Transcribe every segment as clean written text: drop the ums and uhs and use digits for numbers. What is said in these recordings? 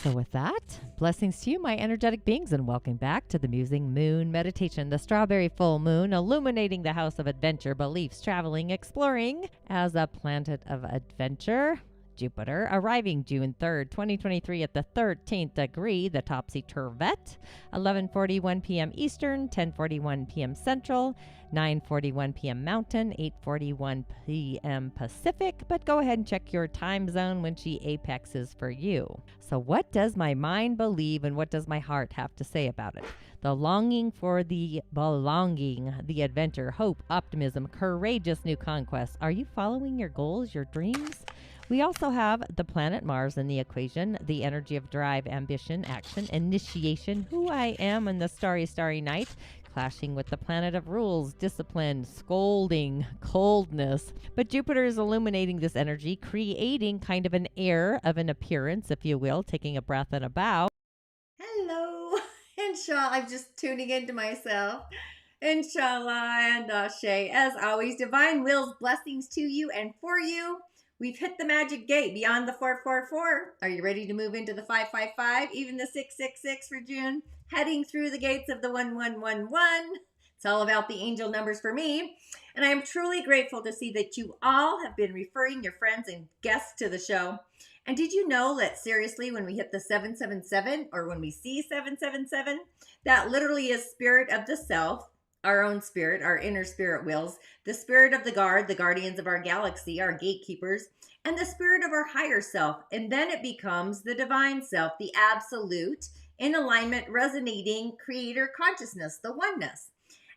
So with that, blessings to you, my energetic beings, and welcome back to the Musing Moon Meditation, the strawberry full moon illuminating the house of adventure, beliefs, traveling, exploring as a planet of adventure. Jupiter arriving June 3rd, 2023 at the 13th degree, the topsy-turvet, 11:41 p.m. Eastern, 10:41 p.m. Central, 9:41 p.m. Mountain, 8:41 p.m. Pacific, but go ahead and check your time zone when she apexes for you. So what does my mind believe and what does my heart have to say about it? The longing for the belonging, the adventure, hope, optimism, courageous new conquests. Are you following your goals, your dreams? We also have the planet Mars in the equation, the energy of drive, ambition, action, initiation, who I am in the starry night, clashing with the planet of rules, discipline, scolding, coldness. But Jupiter is illuminating this energy, creating kind of an air of an appearance, if you will, taking a breath and a bow. Hello, inshallah, I'm just tuning into myself. Inshallah and Ashe. As always, divine wills, blessings to you and for you. We've hit the magic gate beyond the 444. Are you ready to move into the 555, even the 666 for June? Heading through the gates of the 1111. It's all about the angel numbers for me. And I am truly grateful to see that you all have been referring your friends and guests to the show. And did you know that seriously, when we hit the 777 or when we see 777, that literally is spirit of the self, our own spirit, our inner spirit wills, the spirit of the guard, the guardians of our galaxy, our gatekeepers, and the spirit of our higher self. And then it becomes the divine self, the absolute, in alignment, resonating creator consciousness, the oneness.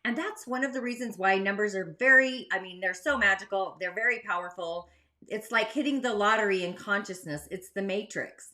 And that's one of the reasons why numbers are they're so magical. They're very powerful. It's like hitting the lottery in consciousness. It's the matrix.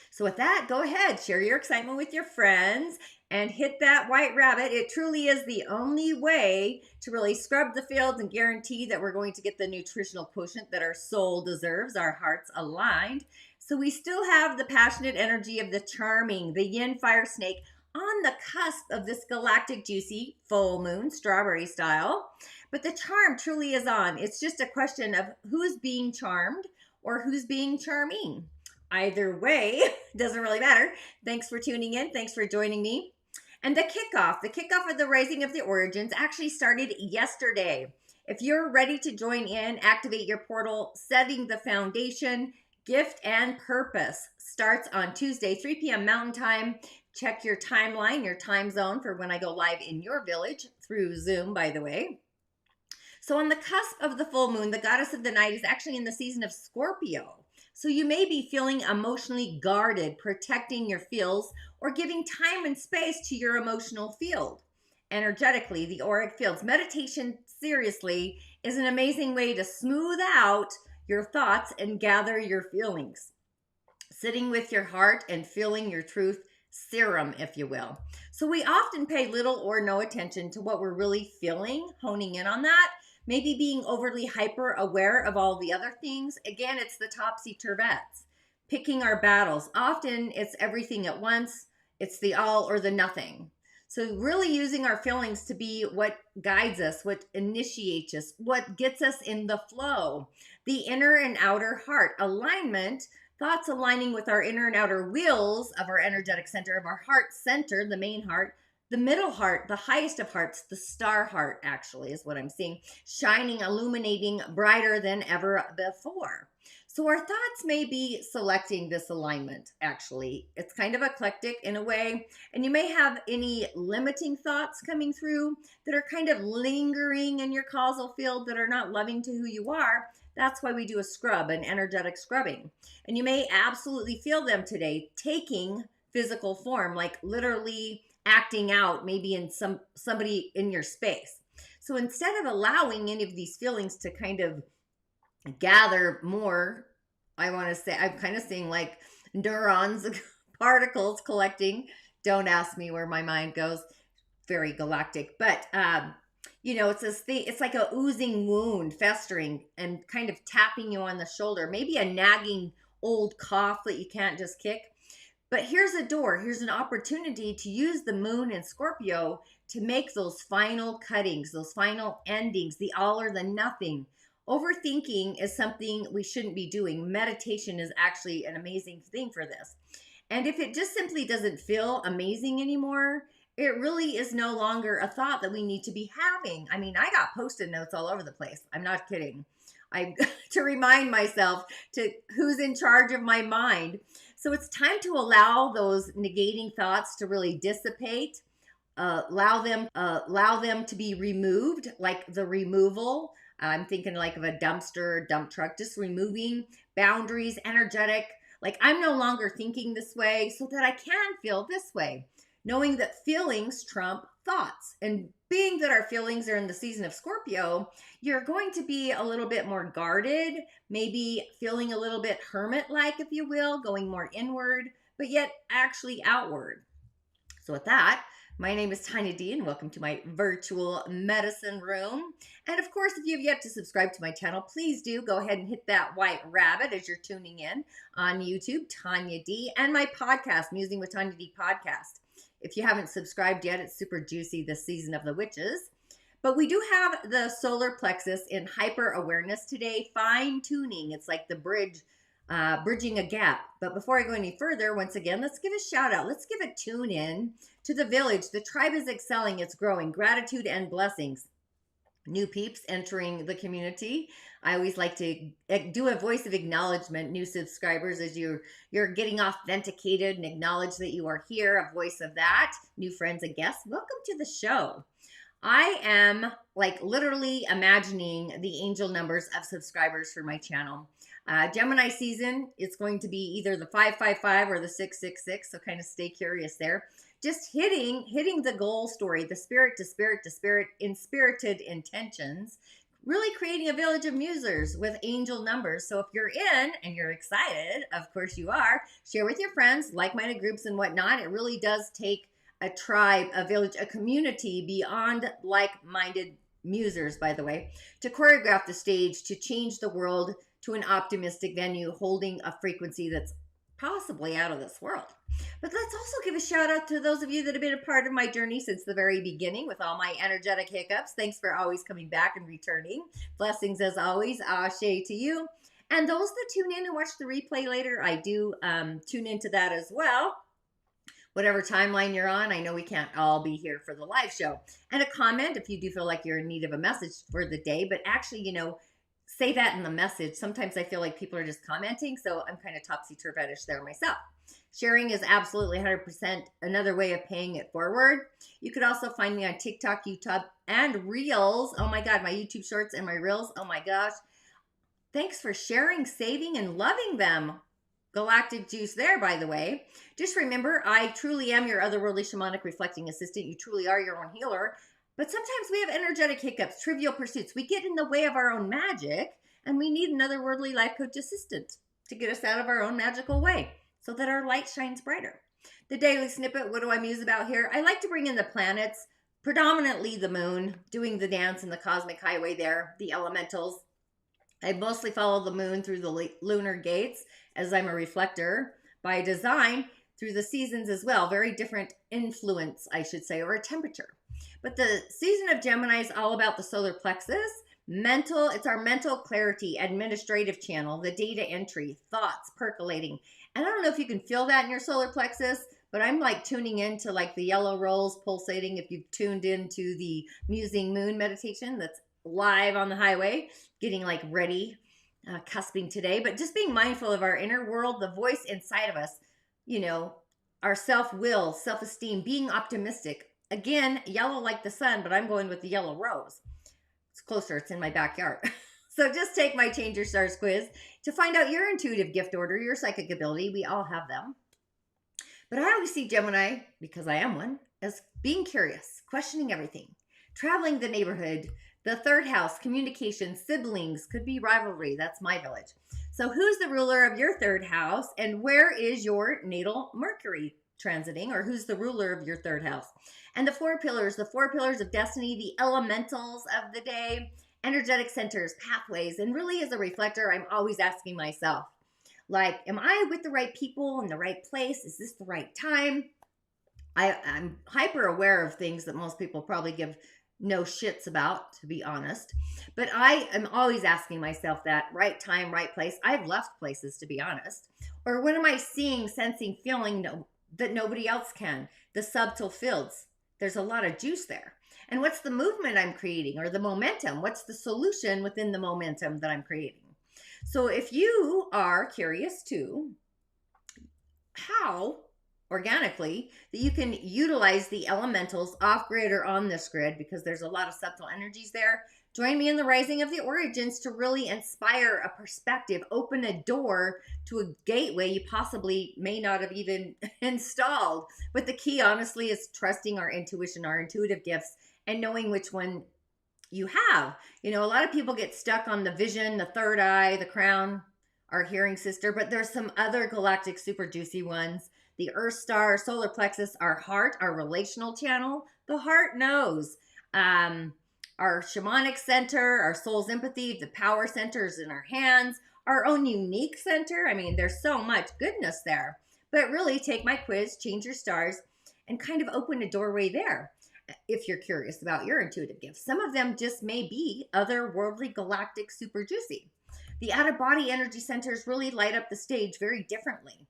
So with that, go ahead, share your excitement with your friends and hit that white rabbit. It truly is the only way to really scrub the fields and guarantee that we're going to get the nutritional quotient that our soul deserves, our hearts aligned. So we still have the passionate energy of the charming, the yin fire snake on the cusp of this galactic juicy full moon, strawberry style. But the charm truly is on. It's just a question of who's being charmed or who's being charming. Either way, doesn't really matter. Thanks for tuning in. Thanks for joining me. And the kickoff of the Rising of the Origins actually started yesterday. If you're ready to join in, activate your portal, setting the foundation, gift and purpose starts on Tuesday, 3 p.m. Mountain Time. Check your timeline, your time zone for when I go live in your village through Zoom, by the way. So on the cusp of the full moon, the goddess of the night is actually in the season of Scorpio. So you may be feeling emotionally guarded, protecting your feels, or giving time and space to your emotional field. Energetically, the auric fields. Meditation, seriously, is an amazing way to smooth out your thoughts and gather your feelings. Sitting with your heart and feeling your truth serum, if you will. So we often pay little or no attention to what we're really feeling, honing in on that. Maybe being overly hyper aware of all the other things. Again, it's the topsy-turvets. Picking our battles. Often it's everything at once. It's the all or the nothing. So really using our feelings to be what guides us, what initiates us, what gets us in the flow. The inner and outer heart alignment, thoughts aligning with our inner and outer wheels of our energetic center, of our heart center, the main heart. The middle heart, the highest of hearts, the star heart actually is what I'm seeing, shining, illuminating brighter than ever before. So our thoughts may be selecting this alignment, actually. It's kind of eclectic in a way, and you may have any limiting thoughts coming through that are kind of lingering in your causal field that are not loving to who you are. That's why we do a scrub, an energetic scrubbing. And you may absolutely feel them today taking physical form, like literally acting out maybe in somebody in your space. So instead of allowing any of these feelings to kind of gather more, I want to say, I'm kind of seeing like neurons, particles collecting. Don't ask me where my mind goes. Very galactic. But, it's this thing, it's like a oozing wound festering and kind of tapping you on the shoulder. Maybe a nagging old cough that you can't just kick. But here's a door, here's an opportunity to use the moon in Scorpio to make those final cuttings, those final endings, the all or the nothing. Overthinking is something we shouldn't be doing. Meditation is actually an amazing thing for this. And if it just simply doesn't feel amazing anymore, it really is no longer a thought that we need to be having. I mean, I got post-it notes all over the place. I'm not kidding. I to remind myself to who's in charge of my mind. So it's time to allow those negating thoughts to really dissipate. Allow them to be removed, like the removal. I'm thinking like of a dumpster, dump truck, just removing boundaries, energetic. Like I'm no longer thinking this way so that I can feel this way. Knowing that feelings trump thoughts. And being that our feelings are in the season of Scorpio, you're going to be a little bit more guarded, maybe feeling a little bit hermit-like, if you will, going more inward, but yet actually outward. So with that, my name is Tonya D, and welcome to my virtual medicine room. And of course, if you have yet to subscribe to my channel, please do go ahead and hit that white rabbit as you're tuning in on YouTube, Tonya D, and my podcast, Musing with Tonya D podcast. If you haven't subscribed yet, it's super juicy this season of the witches. But we do have the solar plexus in hyper awareness today, fine tuning. It's like the bridging a gap. But before I go any further, once again, let's give a shout out. Let's give a tune in to the village. The tribe is excelling. It's growing. Gratitude and blessings. New peeps entering the community. I always like to do a voice of acknowledgement, new subscribers, as you're getting authenticated and acknowledge that you are here, a voice of that. New friends and guests, welcome to the show. I am like literally imagining the angel numbers of subscribers for my channel. Gemini season, it's going to be either the 555 or the 666, so kind of stay curious there. Just hitting the goal story, the spirit to spirit to spirit, inspirited intentions, really creating a village of musers with angel numbers. So if you're in and you're excited, of course you are, share with your friends, like-minded groups and whatnot. It really does take a tribe, a village, a community beyond like-minded musers, by the way, to choreograph the stage, to change the world to an optimistic venue, holding a frequency that's possibly out of this world. But let's also give a shout out to those of you that have been a part of my journey since the very beginning with all my energetic hiccups. Thanks for always coming back and returning. Blessings as always. Ashe to you. And those that tune in and watch the replay later, I do tune into that as well. Whatever timeline you're on, I know we can't all be here for the live show. And a comment if you do feel like you're in need of a message for the day, but actually, say that in the message. Sometimes I feel like people are just commenting, so I'm kind of topsy-turvish there myself. Sharing is absolutely 100% another way of paying it forward. You could also find me on TikTok, YouTube, and Reels. Oh my God, my YouTube Shorts and my Reels. Oh my gosh. Thanks for sharing, saving, and loving them. Galactic juice there, by the way. Just remember, I truly am your otherworldly shamanic reflecting assistant. You truly are your own healer. But sometimes we have energetic hiccups, trivial pursuits. We get in the way of our own magic, and we need another worldly life coach assistant to get us out of our own magical way so that our light shines brighter. The daily snippet, what do I muse about here? I like to bring in the planets, predominantly the moon, doing the dance in the cosmic highway there, the elementals. I mostly follow the moon through the lunar gates as I'm a reflector by design through the seasons as well. Very different influence, I should say, or a temperature. But the season of Gemini is all about the solar plexus. It's our mental clarity, administrative channel, the data entry, thoughts percolating. And I don't know if you can feel that in your solar plexus, but I'm like tuning into like the yellow rolls pulsating. If you've tuned into the Musing Moon meditation that's live on the highway, getting like ready, cusping today, but just being mindful of our inner world, the voice inside of us, our self-will, self-esteem, being optimistic. Again, yellow like the sun, but I'm going with the yellow rose. It's closer. It's in my backyard. So just take my Change Your Stars quiz to find out your intuitive gift order, your psychic ability. We all have them. But I always see Gemini, because I am one, as being curious, questioning everything, traveling the neighborhood, the third house, communication, siblings, could be rivalry. That's my village. So who's the ruler of your third house, and where is your natal Mercury transiting, or who's the ruler of your third house? And the four pillars of destiny, the elementals of the day, energetic centers, pathways. And really as a reflector, I'm always asking myself, like, am I with the right people in the right place? Is this the right time? I'm hyper aware of things that most people probably give know shits about, to be honest. But I am always asking myself that, right time, right place. I've left places, to be honest. Or what am I seeing, sensing, feeling that nobody else can? The subtle fields. There's a lot of juice there. And what's the movement I'm creating, or the momentum? What's the solution within the momentum that I'm creating? So if you are curious too, how organically that you can utilize the elementals off grid or on this grid, because there's a lot of subtle energies there. Join me in the rising of the origins to really inspire a perspective, open a door to a gateway you possibly may not have even installed. But the key, honestly, is trusting our intuition, our intuitive gifts, and knowing which one you have. You know, a lot of people get stuck on the vision, the third eye, the crown, our hearing sister, but there's some other galactic super juicy ones. The Earth Star, solar plexus, our heart, our relational channel. The heart knows. Our shamanic center, our soul's empathy, the power centers in our hands, our own unique center. I mean, there's so much goodness there. But really, take my quiz, change your stars, and kind of open a doorway there if you're curious about your intuitive gifts. Some of them just may be otherworldly, galactic, super juicy. The out-of-body energy centers really light up the stage very differently.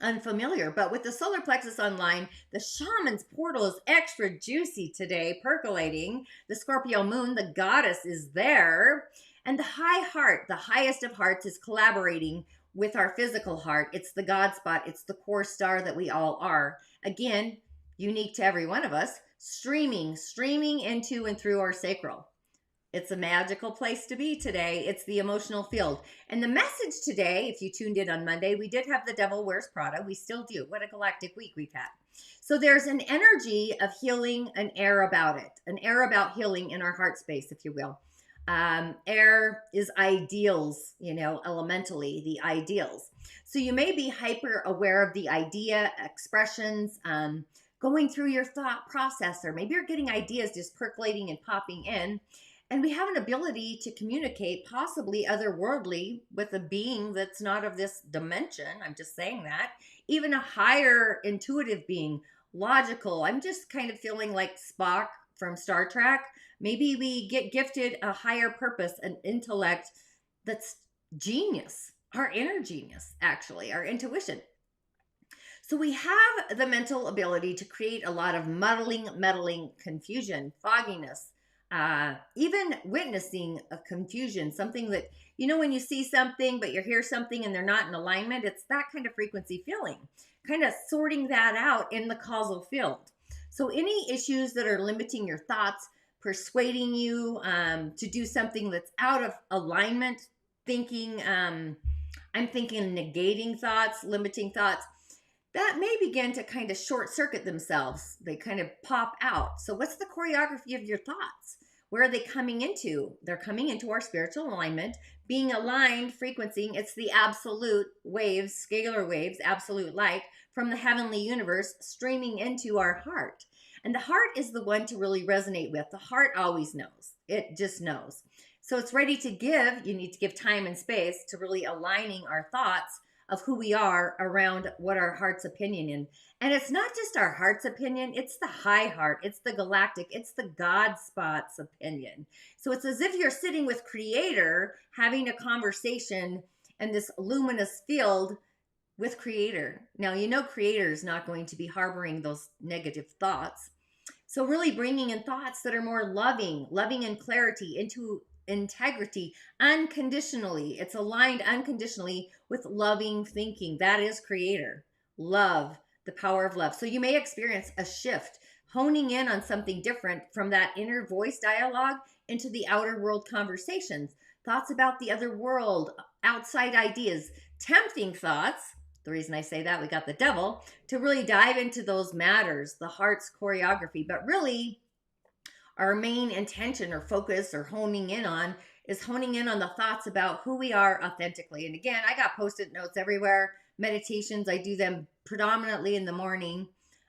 Unfamiliar, but with the solar plexus online, the shaman's portal is extra juicy today, percolating. The Scorpio moon, the goddess, is there. And the high heart, the highest of hearts, is collaborating with our physical heart. It's the God spot. It's the core star that we all are. Again, unique to every one of us, streaming into and through our sacral. It's a magical place to be today. It's the emotional field. And the message today, if you tuned in on Monday, we did have the Devil Wears Prada. We still do. What a galactic week we've had. So there's an energy of healing, an air about it, an air about healing in our heart space, if you will. Air is ideals, you know, elementally, the ideals. So you may be hyper aware of the idea, expressions, going through your thought process, or maybe you're getting ideas just percolating and popping in. And we have an ability to communicate, possibly otherworldly, with a being that's not of this dimension. I'm just saying that. Even a higher intuitive being, logical. I'm just kind of feeling like Spock from Star Trek. Maybe we get gifted a higher purpose, an intellect that's genius, our inner genius, actually, our intuition. So we have the mental ability to create a lot of muddling, confusion, fogginess, even witnessing a confusion, something that, you know, when you see something, but you hear something and they're not in alignment, it's that kind of frequency feeling, kind of sorting that out in the causal field. So any issues that are limiting your thoughts, persuading you to do something that's out of alignment, thinking, I'm thinking negating thoughts, limiting thoughts, that may begin to kind of short circuit themselves. They kind of pop out. So what's the choreography of your thoughts? Where are they coming into? They're coming into our spiritual alignment, being aligned, frequencing. It's the absolute waves, scalar waves, absolute light from the heavenly universe streaming into our heart. And the heart is the one to really resonate with. The heart always knows. It just knows. So it's ready to give. You need to give time and space to really aligning our thoughts of who we are around what our heart's opinion is. And it's not just our heart's opinion, it's the high heart, it's the galactic, it's the God spot's opinion. So it's as if you're sitting with Creator, having a conversation in this luminous field with Creator. Now, you know Creator is not going to be harboring those negative thoughts. So really bringing in thoughts that are more loving in clarity, into integrity, unconditionally. It's aligned unconditionally with loving thinking. That is Creator. Love, the power of love. So you may experience a shift, honing in on something different from that inner voice dialogue into the outer world conversations, thoughts about the other world, outside ideas, tempting thoughts. The reason I say that, we got the devil, to really dive into those matters, the heart's choreography. But really, our main intention or focus or honing in on is honing in on the thoughts about who we are authentically. And again, I got Post-it notes everywhere, meditations. I do them predominantly in the morning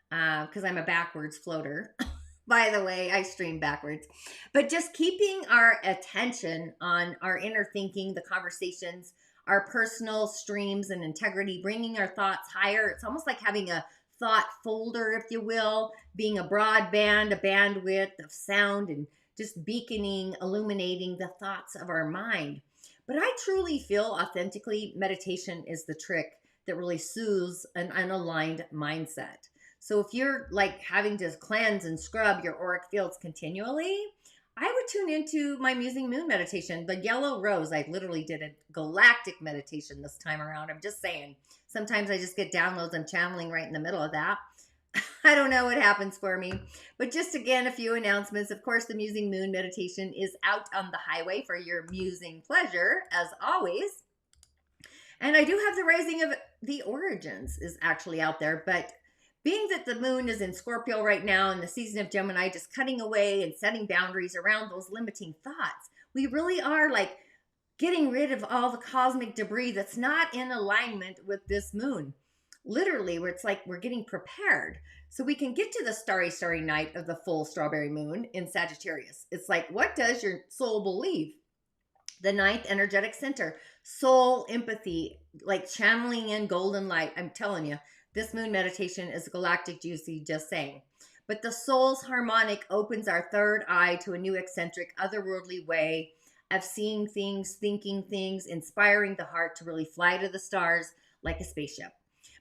because I'm a backwards floater. By the way, I stream backwards. But just keeping our attention on our inner thinking, the conversations, our personal streams and integrity, bringing our thoughts higher. It's almost like having a thought folder, if you will, being a broadband, a bandwidth of sound, and just beaconing, illuminating the thoughts of our mind. But I truly feel authentically meditation is the trick that really soothes an unaligned mindset. So if you're like having to cleanse and scrub your auric fields continually, I would tune into my Musing Moon meditation, the Yellow Rose. I literally did a galactic meditation this time around. I'm just saying, sometimes I just get downloads. I'm channeling right in the middle of that. I don't know what happens for me. But just again, a few announcements. Of course, the Musing Moon meditation is out on the highway for your musing pleasure, as always. And I do have the Rising of the Origins is actually out there, but being that the moon is in Scorpio right now and the season of Gemini, just cutting away and setting boundaries around those limiting thoughts, we really are like getting rid of all the cosmic debris that's not in alignment with this moon. Literally, where it's like we're getting prepared so we can get to the starry night of the full strawberry moon in Sagittarius. It's like, what does your soul believe? The ninth energetic center, soul empathy, like channeling in golden light. I'm telling you, this moon meditation is galactic juicy, just saying. But the soul's harmonic opens our third eye to a new eccentric, otherworldly way of seeing things, thinking things, inspiring the heart to really fly to the stars like a spaceship.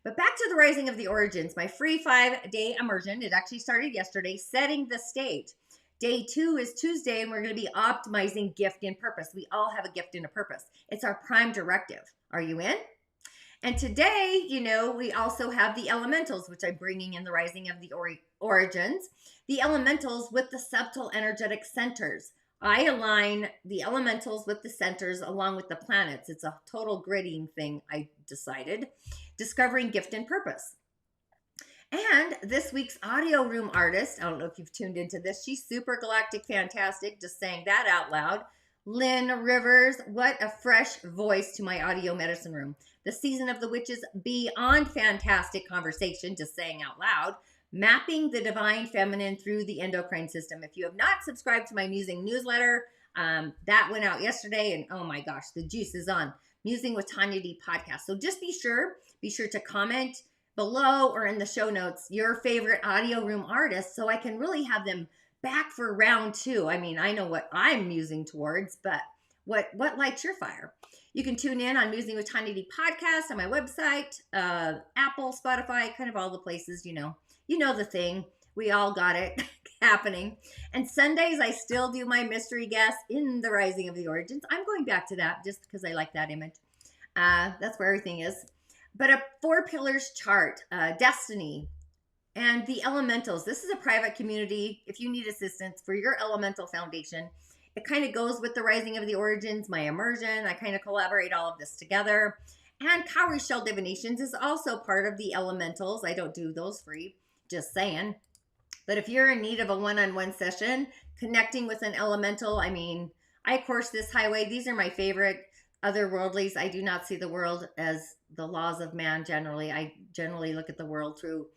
But back to the Rising of the Origins, my free 5-day immersion. It actually started yesterday, setting the stage. Day 2 is Tuesday, and we're going to be optimizing gift and purpose. We all have a gift and a purpose. It's our prime directive. Are you in? And today, we also have the elementals, which I'm bringing in the Rising of the Origins. The elementals with the subtle energetic centers. I align the elementals with the centers along with the planets. It's a total gridding thing, I decided. Discovering gift and purpose. And this week's audio room artist, I don't know if you've tuned into this, she's super galactic fantastic, just saying that out loud. Lynn Rivers, what a fresh voice to my audio medicine room. The season of the witches, beyond fantastic conversation, just saying out loud. Mapping the divine feminine through the endocrine system. If you have not subscribed to my Musing newsletter, that went out yesterday, and oh my gosh, the juice is on. Musing with Tonya D podcast. So just be sure to comment below or in the show notes your favorite audio room artists so I can really have them back for round 2. I mean, I know what I'm musing towards, but what lights your fire? You can tune in on Musing with Tonya D podcast on my website, Apple, Spotify, kind of all the places, you know the thing. We all got it happening. And Sundays, I still do my mystery guest in the Rising of the Origins. I'm going back to that just because I like that image. That's where everything is. But a 4 pillars chart, destiny, and the elementals. This is a private community. If you need assistance for your elemental foundation, it kind of goes with the Rising of the Origins, my immersion. I kind of collaborate all of this together. And cowrie shell divinations is also part of the elementals. I don't do those free, just saying. But if you're in need of a one-on-one session, connecting with an elemental, I mean, I course this highway. These are my favorite otherworldlies. I do not see the world as the laws of man generally. I generally look at the world through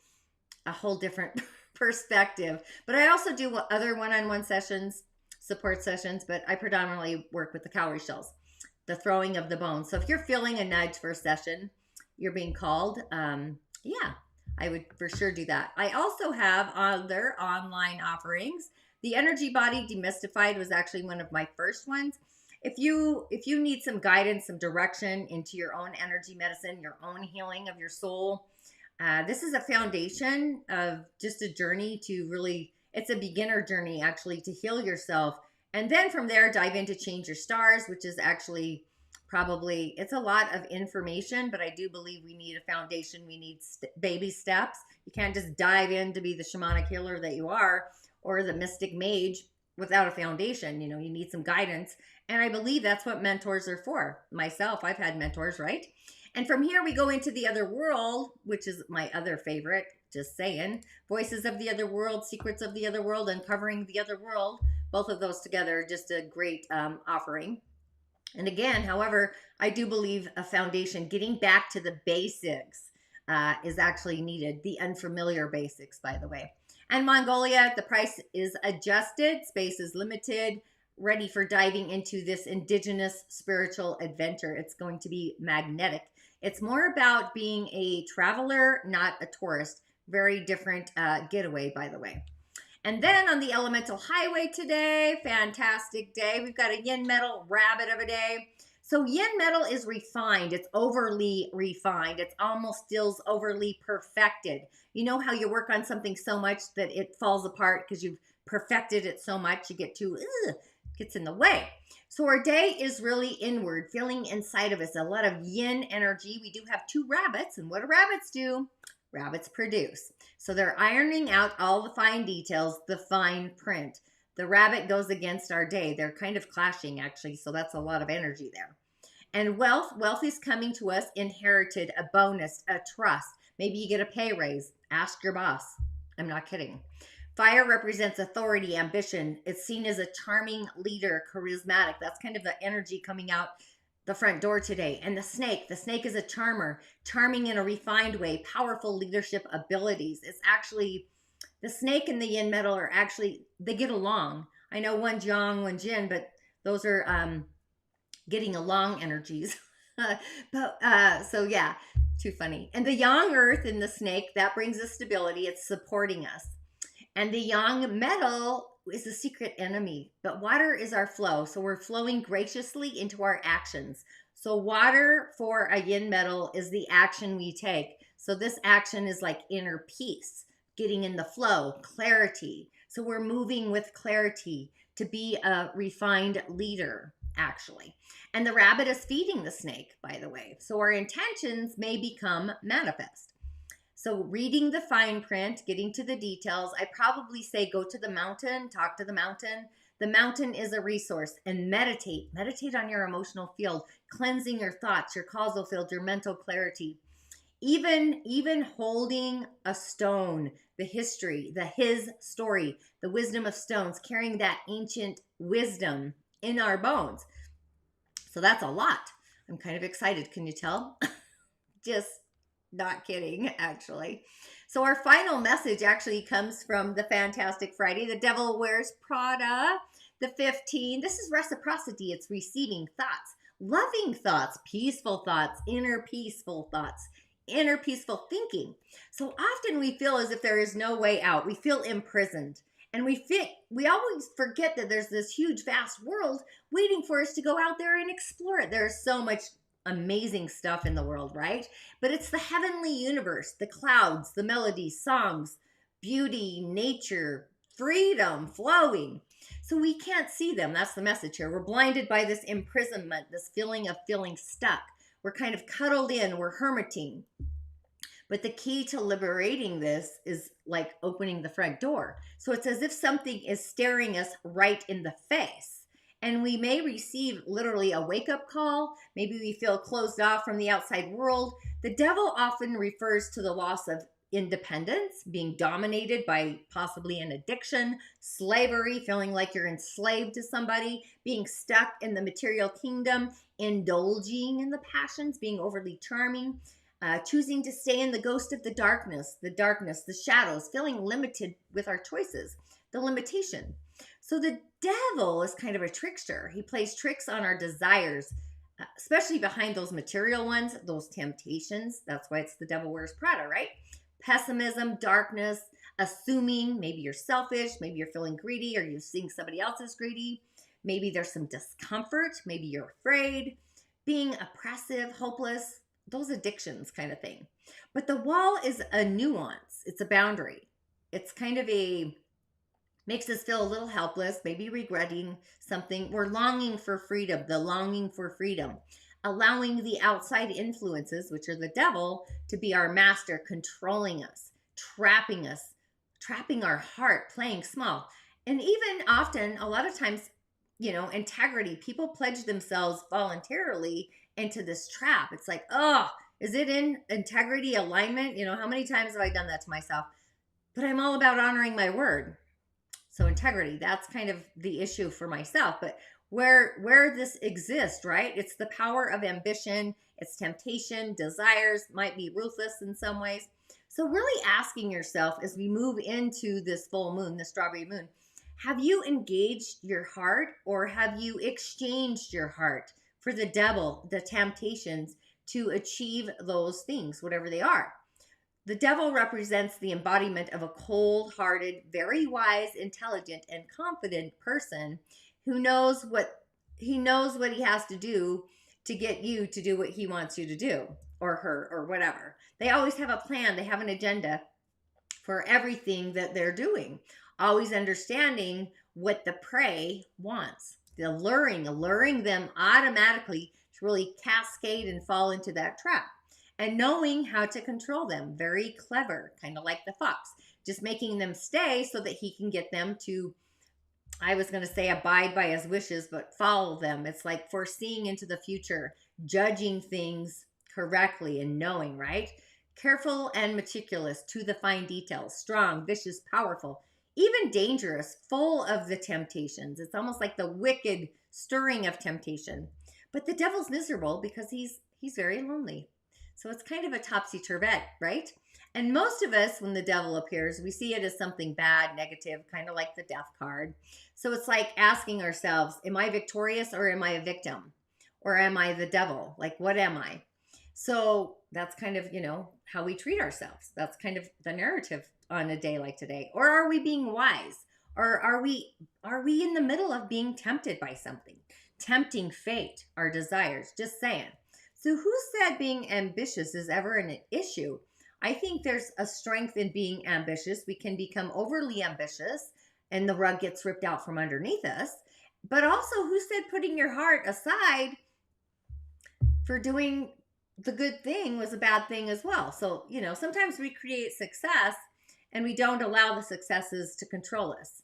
a whole different perspective. But I also do other one-on-one sessions, support sessions, but I predominantly work with the cowrie shells, the throwing of the bones. So if you're feeling a nudge for a session, you're being called, yeah, I would for sure do that. I also have other online offerings. The Energy Body Demystified was actually one of my first ones. If you need some guidance, some direction into your own energy medicine, your own healing of your soul, this is a foundation of just a journey to really, it's a beginner journey actually to heal yourself. And then from there, dive into Change Your Stars, which is actually probably, it's a lot of information, but I do believe we need a foundation. We need baby steps. You can't just dive in to be the shamanic healer that you are or the mystic mage without a foundation. You need some guidance. And I believe that's what mentors are for. Myself, I've had mentors, right? And from here, we go into the other world, which is my other favorite, just saying. Voices of the Other World, Secrets of the Other World, Uncovering the Other World. Both of those together, just a great offering. And again, however, I do believe a foundation, getting back to the basics is actually needed. The unfamiliar basics, by the way. And Mongolia, the price is adjusted. Space is limited. Ready for diving into this indigenous spiritual adventure. It's going to be magnetic. It's more about being a traveler, not a tourist. Very different getaway, by the way. And then on the elemental highway today, fantastic day. We've got a Yin Metal Rabbit of a day. So Yin Metal is refined. It's overly refined. It's almost feels overly perfected. You know how you work on something so much that it falls apart because you've perfected it so much, you get too, gets in the way. So our day is really inward, feeling inside of us, a lot of yin energy. We do have 2 rabbits, and what do rabbits do? Rabbits produce. So they're ironing out all the fine details, the fine print. The rabbit goes against our day. They're kind of clashing, actually, so that's a lot of energy there. And wealth is coming to us inherited, a bonus, a trust. Maybe you get a pay raise. Ask your boss. I'm not kidding. Fire represents authority, ambition. It's seen as a charming leader, charismatic. That's kind of the energy coming out the front door today. And the snake is a charmer, charming in a refined way, powerful leadership abilities. It's actually, the snake and the yin metal are actually, they get along. I know one's yang, one's yin, but those are getting along energies. So yeah, too funny. And the yang earth in the snake, that brings us stability. It's supporting us. And the yang metal is the secret enemy, but water is our flow. So we're flowing graciously into our actions. So water for a yin metal is the action we take. So this action is like inner peace, getting in the flow, clarity. So we're moving with clarity to be a refined leader, actually. And the rabbit is feeding the snake, by the way. So our intentions may become manifest. So reading the fine print, getting to the details, I probably say go to the mountain, talk to the mountain. The mountain is a resource, and meditate. Meditate on your emotional field, cleansing your thoughts, your causal field, your mental clarity. Even holding a stone, the history, his story, the wisdom of stones, carrying that ancient wisdom in our bones. So that's a lot. I'm kind of excited. Can you tell? Just not kidding, actually. So our final message actually comes from the Fantastic Friday. The Devil Wears Prada, the 15. This is reciprocity. It's receiving thoughts, loving thoughts, peaceful thoughts, inner peaceful thoughts, inner peaceful thinking. So often we feel as if there is no way out. We feel imprisoned. And we always forget that there's this huge, vast world waiting for us to go out there and explore it. There's so much amazing stuff in the world, right? But it's the heavenly universe, the clouds, the melodies, songs, beauty, nature, freedom, flowing. So we can't see them. That's the message here. We're blinded by this imprisonment, this feeling of feeling stuck. We're kind of cuddled in, we're hermiting. But the key to liberating this is like opening the front door. So it's as if something is staring us right in the face. And we may receive literally a wake-up call. Maybe we feel closed off from the outside world. The devil often refers to the loss of independence, being dominated by possibly an addiction, slavery, feeling like you're enslaved to somebody, being stuck in the material kingdom, indulging in the passions, being overly charming, choosing to stay in the ghost of the darkness, the shadows, feeling limited with our choices, the limitation. So the devil is kind of a trickster. He plays tricks on our desires, especially behind those material ones, those temptations. That's why it's the devil wears Prada, right? Pessimism, darkness, assuming maybe you're selfish, maybe you're feeling greedy, or you're seeing somebody else is greedy. Maybe there's some discomfort. Maybe you're afraid, being oppressive, hopeless, those addictions kind of thing. But the wall is a nuance. It's a boundary. It's kind of makes us feel a little helpless, maybe regretting something. We're longing for freedom, the longing for freedom, allowing the outside influences, which are the devil, to be our master, controlling us, trapping our heart, playing small. And even often, a lot of times, integrity, people pledge themselves voluntarily into this trap. It's like, oh, is it in integrity alignment? How many times have I done that to myself? But I'm all about honoring my word. So integrity, that's kind of the issue for myself. But where this exists, right? It's the power of ambition, it's temptation, desires, might be ruthless in some ways. So really asking yourself as we move into this full moon, the strawberry moon, have you engaged your heart, or have you exchanged your heart for the devil, the temptations to achieve those things, whatever they are? The devil represents the embodiment of a cold-hearted, very wise, intelligent, and confident person who knows what he has to do to get you to do what he wants you to do, or her, or whatever. They always have a plan, they have an agenda for everything that they're doing, always understanding what the prey wants. The alluring them automatically to really cascade and fall into that trap. And knowing how to control them. Very clever, kind of like the fox. Just making them stay so that he can get them to, I was going to say abide by his wishes, but follow them. It's like foreseeing into the future, judging things correctly and knowing, right? Careful and meticulous to the fine details, strong, vicious, powerful, even dangerous, full of the temptations. It's almost like the wicked stirring of temptation. But the devil's miserable because he's very lonely. So it's kind of a topsy-turvette, right? And most of us, when the devil appears, we see it as something bad, negative, kind of like the death card. So it's like asking ourselves, am I victorious or am I a victim? Or am I the devil? Like, what am I? So that's kind of, how we treat ourselves. That's kind of the narrative on a day like today. Or are we being wise? Or are we in the middle of being tempted by something? Tempting fate, our desires, just saying. So who said being ambitious is ever an issue? I think there's a strength in being ambitious. We can become overly ambitious and the rug gets ripped out from underneath us. But also, who said putting your heart aside for doing the good thing was a bad thing as well? So, sometimes we create success and we don't allow the successes to control us.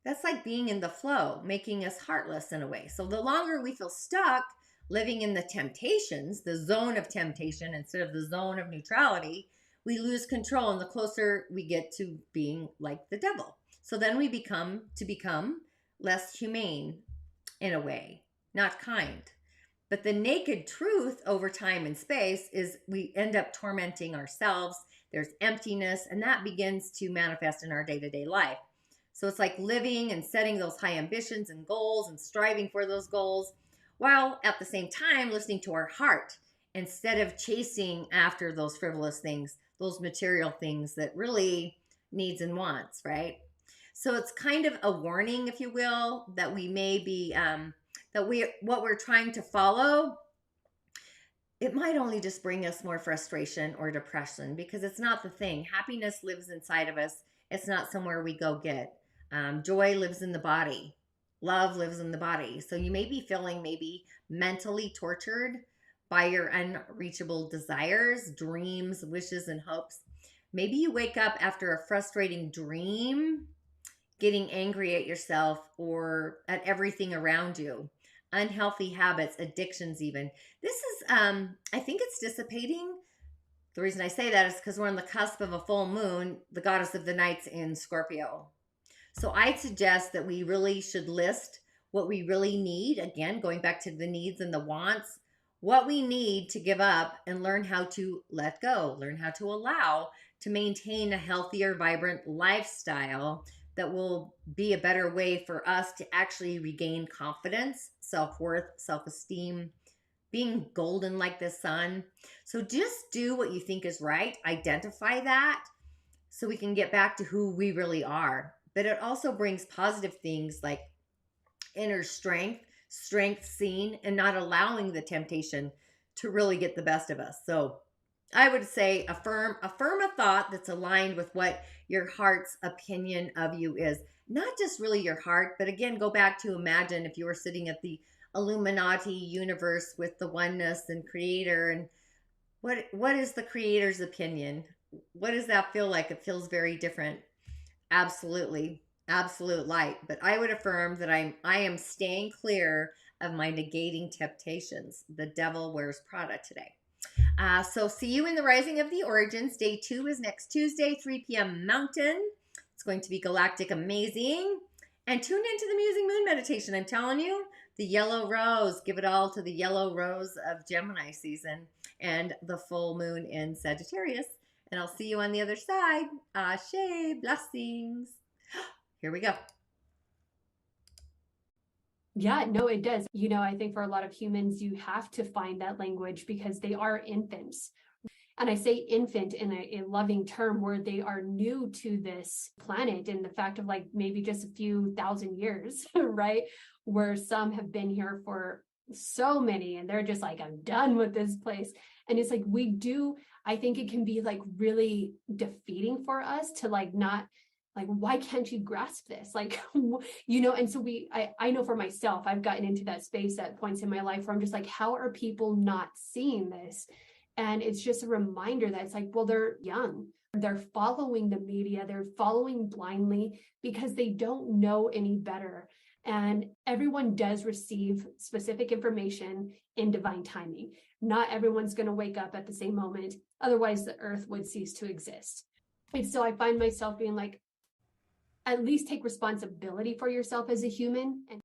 That's like being in the flow, making us heartless in a way. So the longer we feel stuck, living in the temptations, the zone of temptation instead of the zone of neutrality, we lose control, and the closer we get to being like the devil. So then we become less humane in a way, not kind. But the naked truth over time and space is we end up tormenting ourselves. There's emptiness, and that begins to manifest in our day-to-day life. So it's like living and setting those high ambitions and goals and striving for those goals, while at the same time listening to our heart instead of chasing after those frivolous things, those material things that really needs and wants, right? So it's kind of a warning, if you will, that we may be, what we're trying to follow, it might only just bring us more frustration or depression, because it's not the thing. Happiness lives inside of us. It's not somewhere we go get. Joy lives in the body. Love lives in the body. So you may be feeling maybe mentally tortured by your unreachable desires, dreams, wishes, and hopes. Maybe you wake up after a frustrating dream, getting angry at yourself or at everything around you. Unhealthy habits, addictions even. This is, I think it's dissipating. The reason I say that is because we're on the cusp of a full moon, the goddess of the night's in Scorpio. So I'd suggest that we really should list what we really need. Again, going back to the needs and the wants, what we need to give up and learn how to let go, learn how to allow to maintain a healthier, vibrant lifestyle that will be a better way for us to actually regain confidence, self-worth, self-esteem, being golden like the sun. So just do what you think is right. Identify that so we can get back to who we really are. But it also brings positive things like inner strength seen, and not allowing the temptation to really get the best of us. So I would say affirm a thought that's aligned with what your heart's opinion of you is. Not just really your heart, but again, go back to imagine if you were sitting at the Illuminati universe with the oneness and creator, and what is the creator's opinion? What does that feel like? It feels very different. Absolutely. Absolute light. But I would affirm that I am staying clear of my negating temptations. The devil wears Prada today. So see you in the Rising of the Origins. Day 2 is next Tuesday, 3 p.m. Mountain. It's going to be galactic amazing. And tune into the Musing Moon meditation. I'm telling you, the yellow rose. Give it all to the yellow rose of Gemini season and the full moon in Sagittarius. And I'll see you on the other side. Ashe, blessings. Here we go. Yeah, no, it does. I think for a lot of humans, you have to find that language because they are infants. And I say infant in a loving term, where they are new to this planet, and the fact of like maybe just a few thousand years, right? Where some have been here for so many and they're just like, I'm done with this place. And it's like, I think it can be like really defeating for us to like not, like, why can't you grasp this? Like, and so I know for myself, I've gotten into that space at points in my life where I'm just like, how are people not seeing this? And it's just a reminder that it's like, well, they're young. They're following the media. They're following blindly because they don't know any better. And everyone does receive specific information in divine timing. Not everyone's going to wake up at the same moment. Otherwise, the earth would cease to exist. And so I find myself being like, at least take responsibility for yourself as a human and